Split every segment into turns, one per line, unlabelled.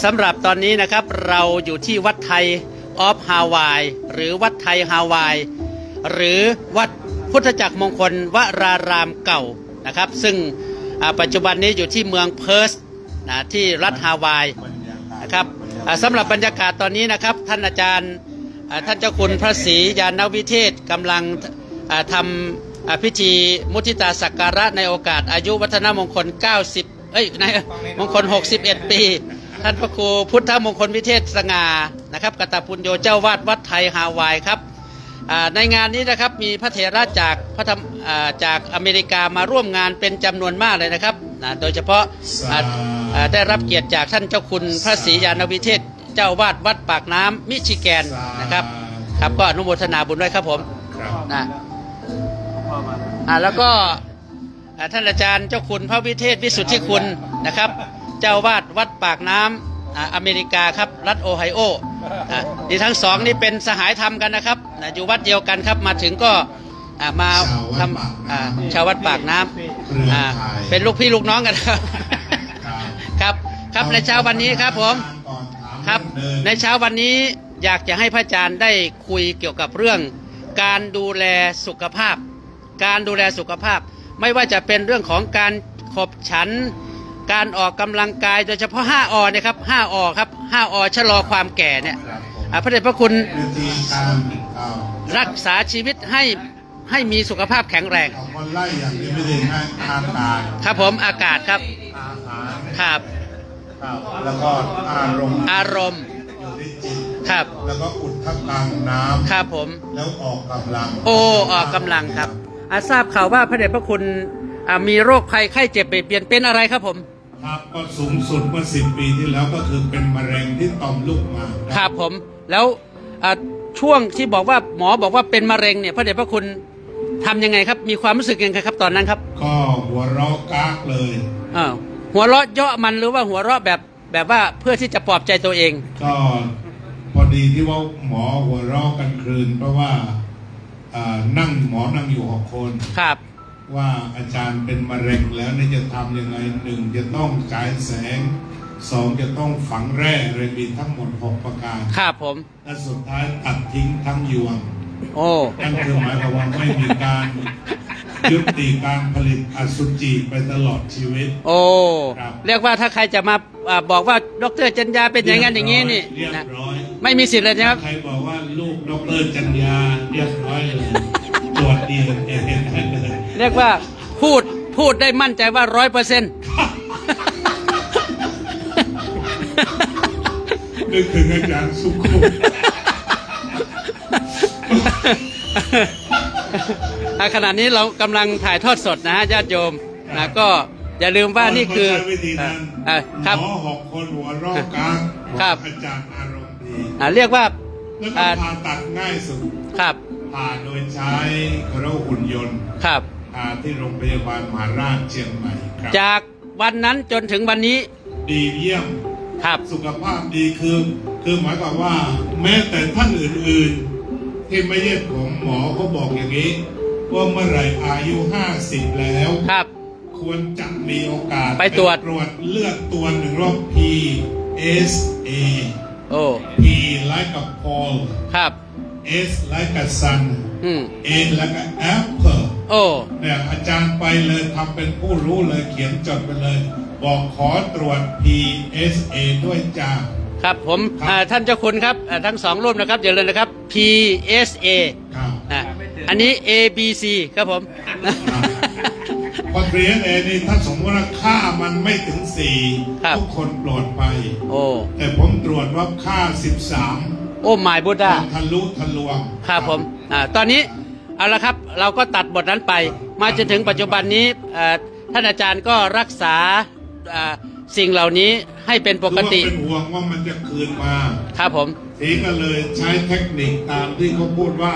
สำหรับตอนนี้นะครับเราอยู่ที่วัดไทยออฟฮาวายหรือวัดไทยฮาวายหรือวัดพุทธจักรมงคลวรารามเก่านะครับซึ่งปัจจุบันนี้อยู่ที่เมืองเพิร์ธที่รัฐฮาวายนะครับสำหรับบรรยากาศตอนนี้นะครับท่านอาจารย์ท่านเจ้าคุณพระศรียานวิเทศกำลังทำพิธีมุทิตาสักการะในโอกาสอายุวัฒนมงคลในมงคล61 ปีท่านพระครูพุทธมงคลวิเทศสง่านะครับกตปุญโญเจ้าวาดวัดไทยฮาวายครับในงานนี้นะครับมีพระเถระจากอเมริกามาร่วมงานเป็นจำนวนมากเลยนะครับโดยเฉพาะได้รับเกียรติจากท่านเจ้าคุณพระศรียานวิเทศเจ้าวาดวัดปากน้ำมิชิแกนนะครับครับก็อนุโมทนาบุญด้วยครับผมแล้วก็ท่านอาจารย์เจ้าคุณพระวิเทศวิสุทธิคุณนะครับเจ้าวาดวัดปากน้ำอเมริกาครับรัฐโอไฮโอนี่ทั้งสองนี่เป็นสหายธรรมกันนะครับอยู่วัดเดียวกันครับมาถึงก็มาทำชาววัดปากน้ำเป็นลูกพี่ลูกน้องกันครับครับในเช้าวันนี้ครับผมครับในเช้าวันนี้อยากจะให้พระอาจารย์ได้คุยเกี่ยวกับเรื่องการดูแลสุขภาพไม่ว่าจะเป็นเรื่องของการขบฉันการออกกำลังกายโดยเฉพาะ5 อนะครับ5 อครับ5 อชะลอความแก่เนี่ยพระเดชพระคุณรักษาชีวิตให้มีสุขภาพแข็งแรงครับผมอากาศครับครับ
แล้วก็อารมณ์
ครับ
แล้วก็อุดทับกลางน้ำ
ครับผม
แล้วออกกำลัง
ออกกำลังครับทราบข่าวว่าพระเดชพระคุณมีโรคภัยไข้เจ็บเปลี่ยนเป็นอะไรครับผม
ครับก็สูงสุดเมื่อ10 ปีที่แล้วก็คือเป็นมะเร็งที่ต่อมลูกหมาก
ครับผมแล้วช่วงที่บอกว่าหมอบอกว่าเป็นมะเร็งเนี่ยพระเดชพระคุณทำยังไงครับมีความรู้สึกยังไงครับตอนนั้นครับ
ก็หัวเราะกากเลย
หัวเราะเยาะมันหรือว่าหัวเราะแบบว่าเพื่อที่จะปลอบใจตัวเอง
ก็พอดีที่ว่าหมอหัวเราะกันคืนเพราะว่าหมอนั่งอยู่6 คน
ครับ
ว่าอาจารย์เป็นมะเร็งแล้วนี่จะทำยังไง1จะต้องฉายแสง2จะต้องฝังแร่เลยมีทั้งหมด6 ประการ
ครับผม
และสุดท้ายตัดทิ้งทั้งยวงนั่นคือหมายความว่าไม่มีการยุติการผลิตอสุจิไปตลอดชีวิต
เรียกว่าถ้าใครจะมาบอกว่าดร.จันยาเป็นอย่างนั้นอย่างนี้นี่นะไม่มีสิทธิ์เลยนะครับ
ใครบอกว่าลูกดร.จันยาเรียบร้อยเลยตรวจดี
เรียกว่าพูดได้มั่นใจว่า100%
นึกถึงอาจารย์สุขุม
ขณะนี้เรากำลังถ่ายทอดสดนะฮะญาติโยมนะก็อย่าลืมว่านี่คือ
ครับหมอ6 คนหัวเราะกลางอาจารย์อารมณ์ดี
เรียกว่า
แล้วก็ผ่าตัดง่ายสุด
ครับ
ผ่าโดยใช้เครื่องหุ่นยนต์
ครับ
ที่โรงพยาบาลมหาราชเชียงใหม่ครับ
จากวันนั้นจนถึงวันนี้
ดีเยี่ยม
ครับ
สุขภาพดีคือหมายความว่าแม้แต่ท่านอื่นๆที่ไม่ใช่ของหมอเขาบอกอย่างนี้ว่าเมื่อไหร่อายุ50แล้ว
ครับ
ควรจะมีโอกาส
ไปตรวจ
เลือดตัว1 รอบ PSA P like a Paul
ครับ
S like a sun A like a apple เนี่ยอาจารย์ไปเลยทำเป็นผู้รู้เลยเขียนจดไปเลยบอกขอตรวจ PSA ด้วยจ้า
ครับผมท่านเจ้าคุณครับทั้ง2 รูปนะครับอย่าลืมนะครับ PSA อันนี้ ABC ครับผม
พอ PSA นี่ถ้าสมมติว่าค่ามันไม่ถึง4ทุกคนปลอดภัยแต่ผมตรวจว่าค่า13
โอ้หมายบุดา
ทะลวง
ครับผมตอนนี้เอาละครับเราก็ตัดบทนั้นไปมาจนถึงปัจจุบันนี้ท่านอาจารย์ก็รักษาสิ่งเหล่านี้ให้เป็นปกติ
เป็นห่วงว่ามันจะคืนมา
ครับผม
ทีก็เลยใช้เทคนิคตามที่เขาพูดว่า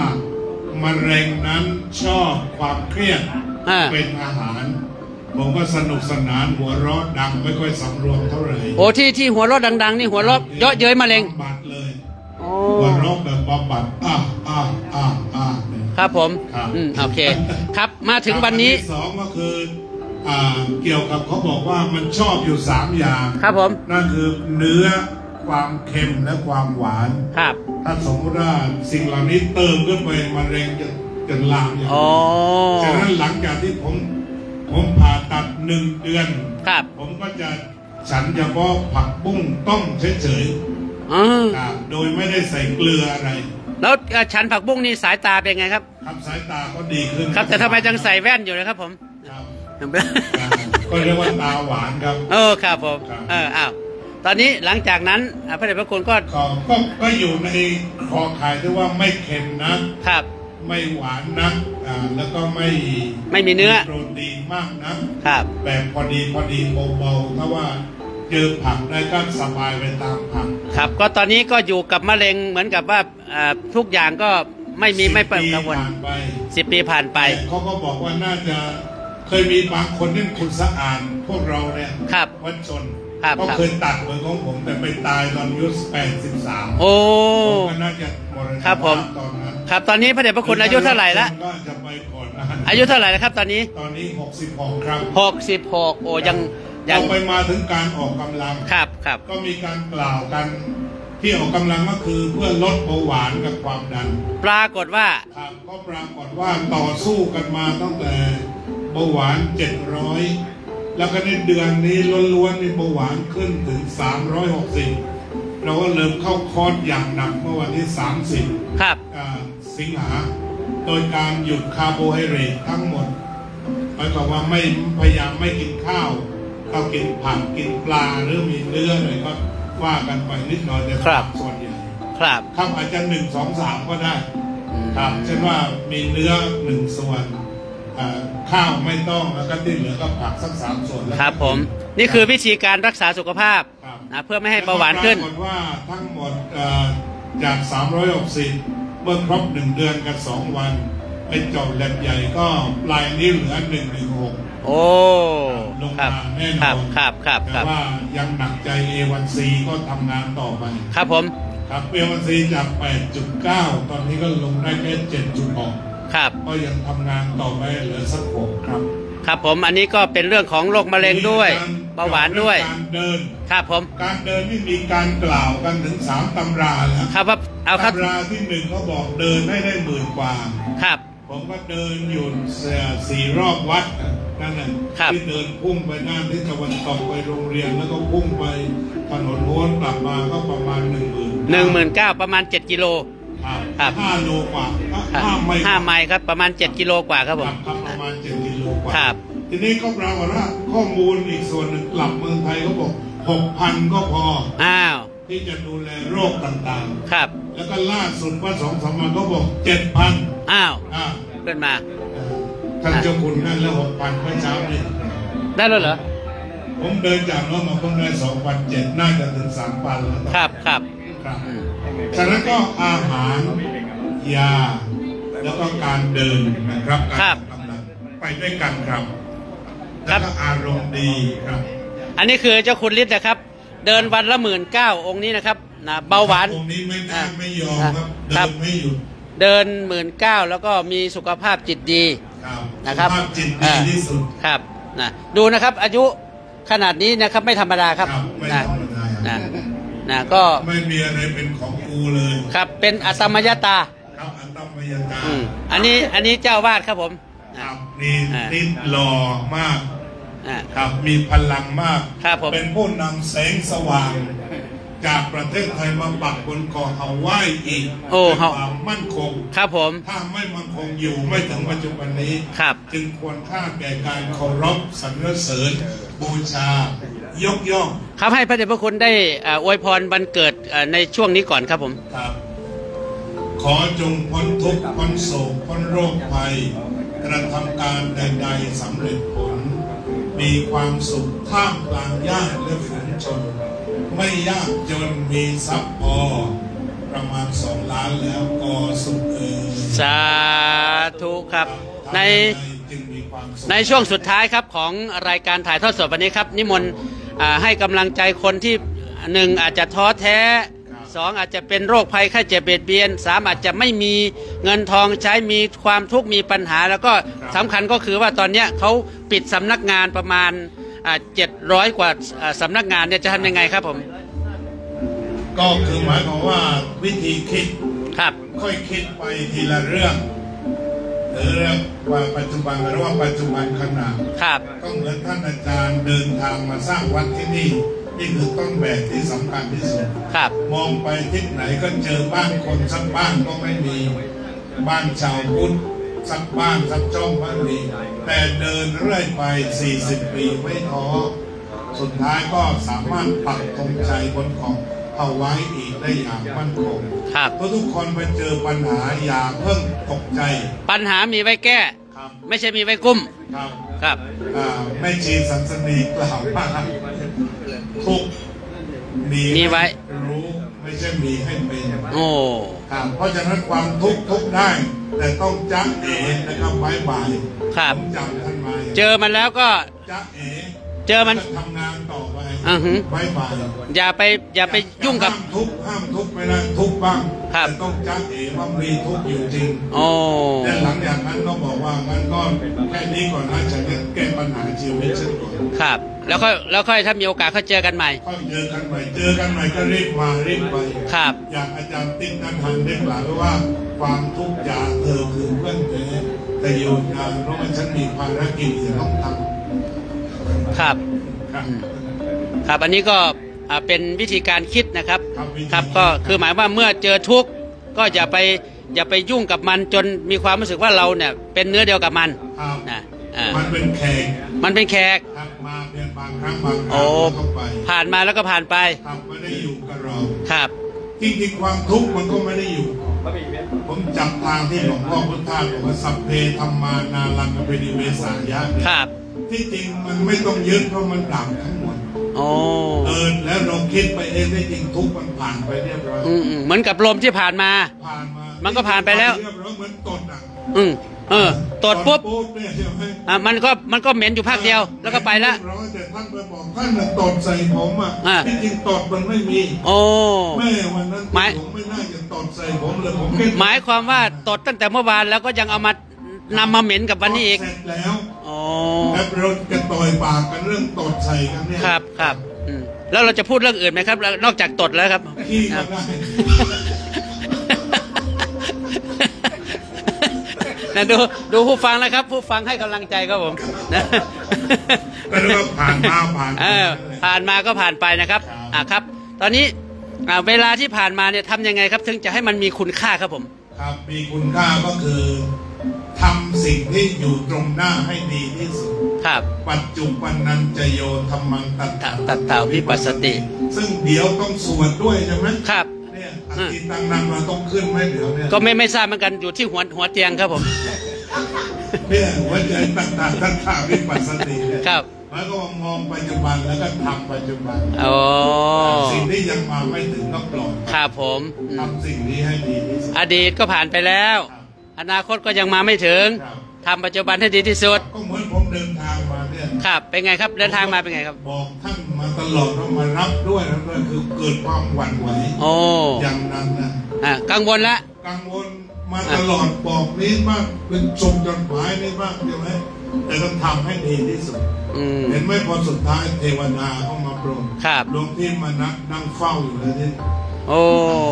มะเร็งนั้นชอบความเครียดเป็นอาหารผมก็สนุกสนานหัวเราะดังไม่ค่อยสำรวมเท่าไหร่
ที่หัวเราะดังๆนี่หัวเราะเยาะเย้ยมะเร็ง
บัดเลยหัวเราะแบบบำบัด
ครับผมโอเคครับมาถึงวันนี้
2ก็คือ เกี่ยวกับเขาบอกว่ามันชอบอยู่3 อย่าง
ครับผม
นั่นคือเนื้อความเค็มและความหวาน
ครับ
ถ้าสมมติว่าสิ่งเหล่านี้เติมขึ้นไปมะเร็งจะลามอย่างนี้ฉะนั้นหลังจากที่ผมผ่าตัด1 เดือนผมก็จะฉันเฉพาะผักบุ้งต้มเฉยๆโดยไม่ได้ใส่เกลืออะไร
แล้วฉันผักบุ้งนี่สายตาเป็นไงครับ
ครับสายตาก็ดีขึ้น
ครับแต่ทำไมยังใส่แว่นอยู่นะครับผม
ก็เรียกว่าตาหวานครับ
ครับผมอ้าวตอนนี้หลังจากนั้นพระเดชพระคุณ
ก็อยู่ในคอข่ายที่ว่าไม่เค็มนะครับไม่หวานนักแล้วก็ไม่
มีเนื้อ
โปรตีนมากนะครับแบบพอดีเบาๆถ้าว่าเจอผักได้ก็สบายไปตามผัก
ครับก็ตอนนี้ก็อยู่กับมะเร็งเหมือนกับว่าทุกอย่างก็ไม่เปิดกังวล10 ปีผ่านไป
เขาก็บอกว่าน่าจะเคยมีบางคนที่คุณสะอาดพวกเราเนี่ยวัดชนก็เคยตัดเหมือนของผมแต่ไปตายตอนอายุ83ผมก็น่าจะมรณภาพตอนนั้น
ครับตอนนี้พระเดชพระคุณอายุเท่าไหร่ละ
ก็จะไปก่อน
อายุเท่าไหร่แล้วครับตอนนี้
66ครับ
66โอ้ยัง
ไปมาถึงการออกกำลัง
ครับ
ก็มีการกล่าวกันที่ออกกำลังก็คือเพื่อลดเบาหวานกับความดัน
ปรากฏว่า
ก็ปรากฏว่าต่อสู้กันมาตั้งแต่เบาหวาน700แล้วก็ในเดือนนี้ล้วนๆนี่เบาหวานขึ้นถึง360เราก็เริ่มเข้าคอร์สอย่างหนักเมื่อวันที่30
ครับ
สิงหาโดยการหยุดคาร์โบไฮเดรตทั้งหมดหมายความว่าไม่พยายามไม่กินข้าวก็กินผักกินปลาหรือมีเนื้ออะไรก็ว่ากันไปนิดหน่อยแต่ส่วนใหญ่
ครับ
อาจจะ1 2 3ก็ได้ครับเช่นว่ามีเนื้อ1 ส่วนข้าวไม่ต้องแล้วก็ที่เหลือก็ผักสัก3 ส่วน
ครับผมนี่คือวิธีการรักษาสุขภาพเพื่อไม่ให้เบาหวานขึ้น
ปรากฏว่าทั้งหมดจาก360เมื่อครบ1 เดือนกับ2 วันไปเจาะแลบใหญ่ก็ปลายนี้เหลือ116
โอ้
ลงมาแน่นอนแต่ว่ายังหนักใจ A1C ก็ทำงานต่อไป
ครับผม
ครับ A1C จาก 8.9 ตอนนี้ก็ลงได้แค่ 7.6
ครับ
ก็ยังทำงานต่อไปเหลือสัก6ครับ
ครับผมอันนี้ก็เป็นเรื่องของโรคมะเร็งด้วยเบาหวานด้วย
การเดิน
ครับผม
การเดินนี่มีการกล่าวกันถึง3 ตำราแล้ว
ครับว่าเอา
ตำราที่1เขาบอกเดินให้ได้10,000 กว่า
ครับ
ผมก็เดินอยู่4 รอบวัดนั่นแหละที่เดินพุ่งไปด้านทิศตะวันตกไปโรงเรียนแล้วก็พุ่งไปถนนโน้นกลับมาก็ประมาณ
19,000ประมาณ7 กิโล
ครับ5 โลกว่า5 ไมล์
ครับประมาณ7 กิโลกว่าครับผม
ประมาณ7 กิโลกว่า
ครับ
ทีนี้ก็ปรากฏว่าข้อมูลอีกส่วนหนึ่งกลับเมืองไทยเขาบอก 6,000 ก็พอที่จะดูแลโรคต่าง
ๆครับ
แล้วก็ล่าสุดว่า2-3 วันก็บอก 7,000
ขึ้นมา
ท่านเจ้าคุณนั่นแล้ว 6,000 เมื่อเช้านี้
ได้แล้วเหรอ
ผมเดินจากโน้นมาเพิ่งได้ 2,700 น่าจะถึง 3,000 แล้ว
ครับ
ฉะนั้นก็อาหารยาแล้วก็การเดินนะครับการกำลังไปด้วยกันครับแล้วก็อารมณ์ดีครับ
อันนี้คือเจ้าคุณฤทธิ์นะครับเดินวันละ19,000 องค์นี้นะครับเบาหวาน
องค์นี้ไม่ยอมครับเดินไม่หยุด
เดิน19,000แล้วก็มีสุขภาพจิตดีนะครับ
สุขภาพจิตดีที่สุด
ครับดูนะครับอายุขนาดนี้นะครับไม่ธรรมดาครับ
ไม่ธรรมดา
ก็
ไม่มีอะไรเป็นของกูเลย
ครับเป็นอัตมยตา
ครับอัตมยตา
อันนี้เจ้าวาดครับผม
ครับนี่หล่อมากครับมีพลังมากเป็นผู้นำแสงสว่างจากประเทศไทยมาปักบนเกาะฮาวายอีกความมั่นคง
ครับผม
ถ้าไม่มั่นคงอยู่ไม่ถึงปัจจุบันนี้จึงควรค่าแก่การเคารพสรรเสริญบูชายกย่อง
ครับให้พระเดชพระคุณได้อวยพรวันเกิดในช่วงนี้ก่อนครับผม
ครับขอจงพ้นทุกข์พ้นโศกพ้นโรคภัยกระทำการใดๆสำเร็จผลมีความสุขท่ามกลางญาติและฝูงชนไม่ยากจนมีทรัพย์พอประมาณ2 ล้านแล้วก็สุข
สาธุครับในช่วงสุดท้ายครับของรายการถ่ายทอดสดวันนี้ครับนิมนต์ให้กำลังใจคนที่1อาจจะท้อแท้ 2อาจจะเป็นโรคภัยไข้เจ็บเบียดเบียน3อาจจะไม่มีเงินทองใช้มีความทุกข์มีปัญหาแล้วก็สำคัญก็คือว่าตอนเนี้ยเขาปิดสำนักงานประมาณ700 กว่าสำนักงานเนี่ยจะทำยังไงครับผม
ก็คือหมายความว่าวิธีคิด
ครับ
ค่อยคิดไปทีละเรื่องหรือเรื่องว่าปัจจุบันหรือว่าปัจจุบันขณะ
ครับ
ก็เหมือนท่านอาจารย์เดินทางมาสร้างวัดที่นี่นี่คือต้นแบบที่สำคัญที่สุด
ครับ
มองไปทิศไหนก็เจอบ้านคนสักบ้านก็ไม่มีบ้านชาวพุทธสักบ้านสักช่องไม่มีแต่เดินเรื่อยไป40 ปีไม่ท้อสุดท้ายก็สามารถปักธงชัยบนของเอาไว้อีกได้อย่างมั่นคงเพราะทุกคนไปเจอปัญหาอย่าเพิ่งตกใจ
ปัญหามีไว้แก้ไม่ใช่มีไว้กุ้มครับ
แม่ชีสันสนีกล่าวว่าทุก
มีไว้
รู้ไม่ใช่มีให้เป็น
โอ้
เพราะฉะนั้นความทุกข์ได้แต่ต้องจ๊ะเอ๋นะครับบายบายผมจำท่านมา
เจอมันแล้วก็
จ๊ะเอ๋
เจอมัน
ทำงานต่อไปบายบาย
อย่าไปยุ่งกับ
ห้ามทุกไม่ได้ทุกบ้างแต่ต้องจ๊ะเอ๋ว่ามีทุกอยู่จริงแต่หลังจากนั้นก็บอกว่ามันก็แค่นี้ก่อนนะฉันจะแก้ปัญหาชีวิตฉันก่อน
ครับแล้วค่อยถ้ามีโอกาสเขาเจอกันใหม่
เจอกันใหม่ก็รีบมารีบไป
ครับ
อย่างอาจารย์ติ๊กนั้นทันได้กล่าวว่าความทุกข์ยาเธอคือเพื่อนแต่อยู่นานเพราะว่าฉันมีภารกิจที่ต้องทำ
ครับอันนี้ก็เป็นวิธีการคิดนะครับก็คือหมายว่าเมื่อเจอทุกข์ก็อย่าไปยุ่งกับมันจนมีความรู้สึกว่าเราเนี่ยเป็นเนื้อเดียวกับมัน
นะมันเป็นแขกมาเพียงบางครั้งบางคราวก็ไป
ผ่านมาแล้วก็ผ่านไป
ไม่ได้อยู่กับเรา
ครับ
จริงๆความทุกข์มันก็ไม่ได้อยู่ผมจำทางที่หลวงพ่อพุทธทาสบอกว่าสัพเพธัมมานาลังเปนิเวสายะ
ครับ
ที่จริงมันไม่ต้องยึดเพราะมันดับทั้งหมดแล้วเราคิดไปเองได้จริงทุกมันผ่านไปเรียบร้อย
เหมือนกับลมที่ผ่านมามันก็ผ่านไปแล้ว
เหมือนตด
ตดปุ๊บมันก็เหม็นอยู่พักเดียวแล้วก็ไปแล้ว
แต่ท่านไปบอกท่านตดใส่ผมที่จริงตดมันไม่มีแม่วันนั้นผมไม่น่าจะตดใส่ผมเลยผม
หมายความว่าตดตั้งแต่เมื่อวานแล้วก็ยังเอามานำมาเหม็นกับวันนี้อีก
เสร็จแล้วเราจะต่อยปากกันเรื่องตดใส่กันเนี่ย
ครับแล้วเราจะพูดเรื่องอื่นไหมครับนอกจากตดแล้วครับ
ขี้ก็ได้
ดูผู้ฟังนะครับผู้ฟังให้กำลังใจครับผมนะ
ก็เรียกว่าผ่าน
มาก็ผ่านไปนะครับครับตอนนี้เวลาที่ผ่านมาเนี่ยทำยังไงครับถึงจะให้มันมีคุณค่าครับผม
ครับมีคุณค่าก็คือทำสิ่งที่อยู่ตรงหน้าให้ดีที่สุด
ครับ
ปัจจุบันนันจะโยธรรมัง
ตัตถาวิปัสสติ
ซึ่งเดี๋ยวต้องสวดด้วยใช่ไหม
ครับ
เนี่ยอธิตังนังมาต้องขึ้นไหมเดี๋ยวเนี่ย
ก็ไม่ทราบเหมือนกันอยู่ที่หัวเตียงครับผม
เนี่ยหัวใจตัตถาวิปัสสติ
ครับ
แล้วก็มองปัจจุบันแล้วก็ทำปัจจุบันสิ่งที่ยังมาไม่ถึงก็ปล่อย
ครับผม
ทำสิ่งนี้ให้ดีที่สุด
อดีตก็ผ่านไปแล้วอนาคตก็ยังมาไม่ถึงทำปัจจุบันให้ดีที่สุด
ก็เหมือนผมเดินทางมาเนี่ย
ครับเป็นไงครับเดินทางมาเป็นไงครับ
บอกท่านมาตลอดว่ามารับด้วยแล้วด้วยคือเกิดความหวั่นไหวอย่างนั้นนะ
กังวลละ
กังวลมาตลอดบอกนี้มากเป็นส่งจดหมายนี้มากใช่ไหมแต่ต้องทำให้ดีที่สุดเห็นไหมพอสุดท้ายเทวดาเข้ามาโปรดหลวงพี่มานั่งเฝ้าอยู่เลย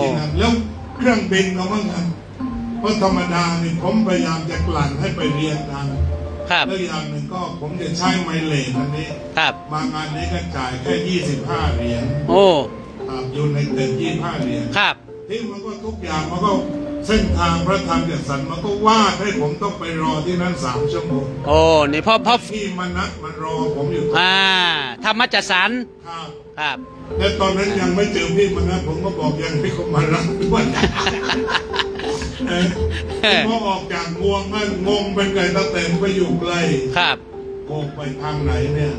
ที่นั่นแล้วเครื่องบินเราเหมือนกันเพราะธรรมดาเนี่ยผมพยายามจะกลั่นให้ไปเรียนทางแล้วอย่างหนึ่งก็ผมจะใช้ไมเลสอันนี้มางานนี้ก็จ่ายแค่25 เหรียญอยู่ในเต็น25 เหรียญที่มันก็ทุกอย่างมันก็เส้นทางพระธรรมจัดสรรมันก็วาดให้ผมต้องไปรอที่นั้น3 ชั่วโมง
นี่เพราะ
ที่มันนัดมันรอผมอยู่
ธรรมจัดสรร
ครับและตอนนั้นยังไม่เจอพี่มันนัดผมก็บอกยังพี่เขามารับด้วยพอออกจากงวงมันงงเป็นไงตะเต็มไปอยู่ไกลโกงไปทางไหนเนี่ย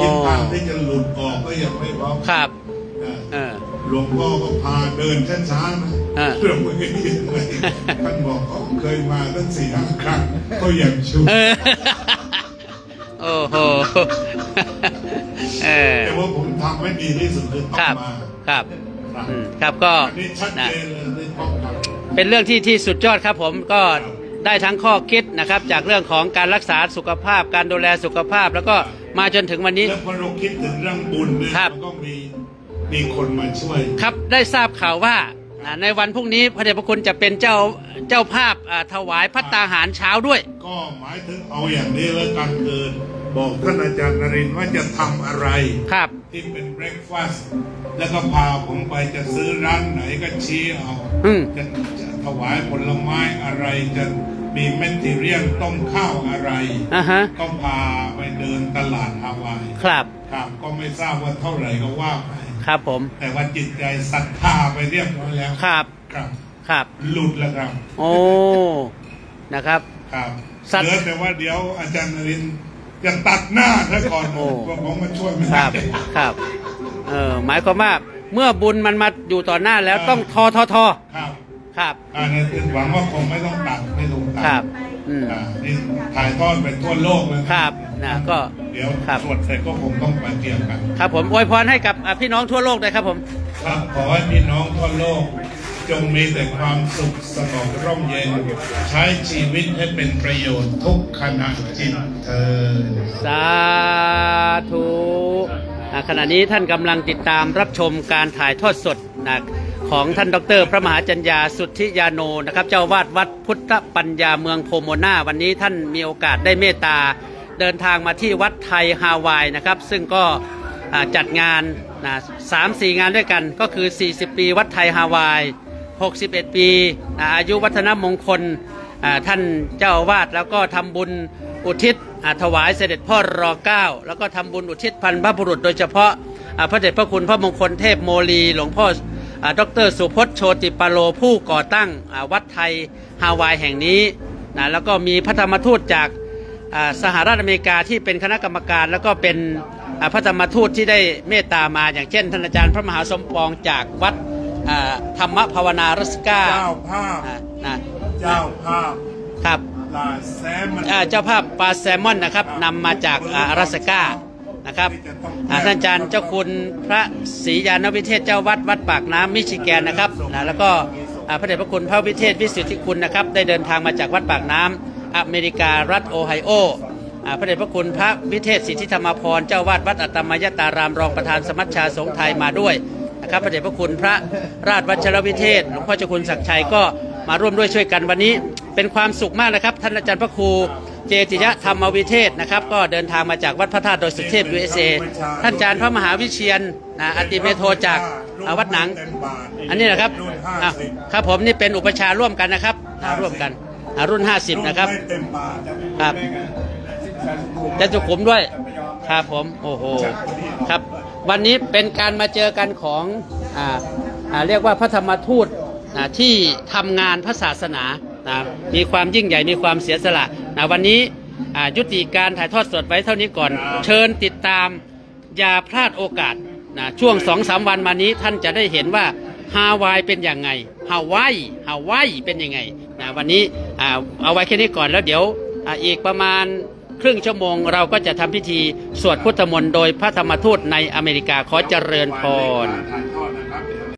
ทิศทางที่จะหลุดออกก็ยังไม่พร้อมหลวงพ่อก็พาเดินช้าๆนะเรื่องไม่ได้ยังไงท่านบอกเขาเคยมาตั้ง4-5 ครั้งก็ยังชู
โอ้โห
แต่ว่าผมทำให้ดีที่สุดคือต้องมา
ครับก็
อันนี้ชัดเจนเลยในข้อความ
เป็นเรื่องที่สุดยอดครับผมก็ได้ทั้งข้อคิดนะครับจากเรื่องของการรักษาสุขภาพการดูแลสุขภาพแล้วก็มาจนถึงวันนี้
แล้วพอเราคิดถึงเรื่องบุญเนี่ยมันก็มีคนมาช่วย
ครับได้ทราบข่าวว่าในวันพรุ่งนี้พระเดชพระคุณจะเป็นเจ้าภาพถวายภัตตาหารเช้าด้วย
ก็หมายถึงเอาอย่างนี้แล้วกันเกินบอกท่านอาจารย์นรินทร์ว่าจะทำอะไร
ครับ
ที่เป็นเบรคฟาสต์แล้วก็พาผมไปจะซื้อร้านไหนก็ชี้เอาจะถวายผลไม้อะไรจะมีแมททีเรียลต้มข้าวอะไรก็พาไปเดินตลาดฮาวาย
ครับ
ก็ไม่ทราบว่าเท่าไหร่ก็ว่าไป
ครับผม
แต่ว่าจิตใจศรัทธาไปเรียบร้อยแล้ว
ครับ
หลุดแล้วครับ
โอ้นะครับ
เหลือแต่ว่าเดี๋ยวอาจารย์นรินทร์จะตัดหน้าซะก่อนผมมาช่วยไม่ได้
ครับหมายความว่าเมื่อบุญมันมาอยู่ต่อหน้าแล้วต้องทอครับ
หวังว่าคงไม่ต้องตัดไม่ลงตัด
ครับ
นี่ถ่ายทอดไปทั่วโลกเลย
ครับก็
เดี๋ยวสวดเสร็จก็คงต้องไปเตรียมกัน
ครับผมอวยพรให้กับพี่น้องทั่วโลกเลยครับผม
ครับขอให้พี่น้องทั่วโลกจงมีแต่ความสุขสงบร่มเย็นใช้ชีวิตให้เป็นประโยชน์ทุกขณะจิตเถิด
สาธุขณะนี้ท่านกำลังติดตามรับชมการถ่ายทอดสดของท่านดร.พระมหาจัญญาสุทธิยาโนนะครับเจ้าวาดวัดพุทธปัญญาเมืองโพโมนาวันนี้ท่านมีโอกาสได้เมตตาเดินทางมาที่วัดไทยฮาวายนะครับซึ่งก็จัดงาน3-4 งานด้วยกันก็คือ40 ปีวัดไทยฮาวาย61 ปีอายุวัฒนมงคลท่านเจ้าอาวาสแล้วก็ทำบุญอุทิศถวายเสด็จพ่อร.9แล้วก็ทำบุญอุทิศพันพระบุรุษโดยเฉพาะพระเดชพระคุณพระมงคลเทพโมลีหลวงพ่อดร.สุพจน์โชติปาโลผู้ก่อตั้งวัดไทยฮาวายแห่งนี้แล้วก็มีพระธรรมทูตจากสหรัฐอเมริกาที่เป็นคณะกรรมการแล้วก็เป็นพระธรรมทูตที่ได้เมตตามาอย่างเช่นท่านอาจารย์พระมหาสมปองจากวัดธรรมภาวนารัสกา
เจ้าภาพ
ครับเจ้าภาพปลาแซลมอนนะครับนำมาจากรัสกานะครับท่านอาจารย์เจ้าคุณพระศรียานวิเทศเจ้าวัดปากน้ำมิชิแกนนะครับแล้วก็พระเดชพระคุณพระวิเทศวิสุทธิคุณนะครับได้เดินทางมาจากวัดปากน้ำอเมริการัฐโอไฮโอพระเดชพระคุณพระวิเทศสิทธิธรรมพรเจ้าวาดวัดอัตตมยตารามรองประธานสมัชชาสงฆ์ไทยมาด้วยนะครับพระเดชพระคุณพระราชวัชรวิเทศหลวงพ่อเจ้าคุณศักดิ์ชัยก็มาร่วมด้วยช่วยกันวันนี้เป็นความสุขมากนะครับท่านอาจารย์พระครูเจติยธรรมวิเทศนะครับก็เดินทางมาจากวัดพระธาตุโดยสุเทพ USA ท่านอาจารย์พระมหาวิเชียรอติเมโทจากวัดหนังอันนี้นะครับครับผมนี่เป็นอุปชาร่วมกันนะครับร่วมกันรุ่น50นะครับครับจะสุขุมด้วยครับผมโอ้โหครับวันนี้เป็นการมาเจอกันของเรียกว่าพระธรรมทูตที่ทำงานพระศาสนามีความยิ่งใหญ่มีความเสียสละวันนี้ยุติการถ่ายทอดสดไว้เท่านี้ก่อนเชิญติดตามอย่าพลาดโอกาสช่วง 2-3 วันมานี้ท่านจะได้เห็นว่าฮาวายเป็นอย่างไงฮาวายเป็นยังไงวันนี้เอาไว้แค่นี้ก่อนแล้วเดี๋ยวอีกประมาณครึ่งชั่วโมงเราก็จะทำพิธีสวดพุทธมนต์โดยพระธรรมทูตในอเมริกาขอเจริญพร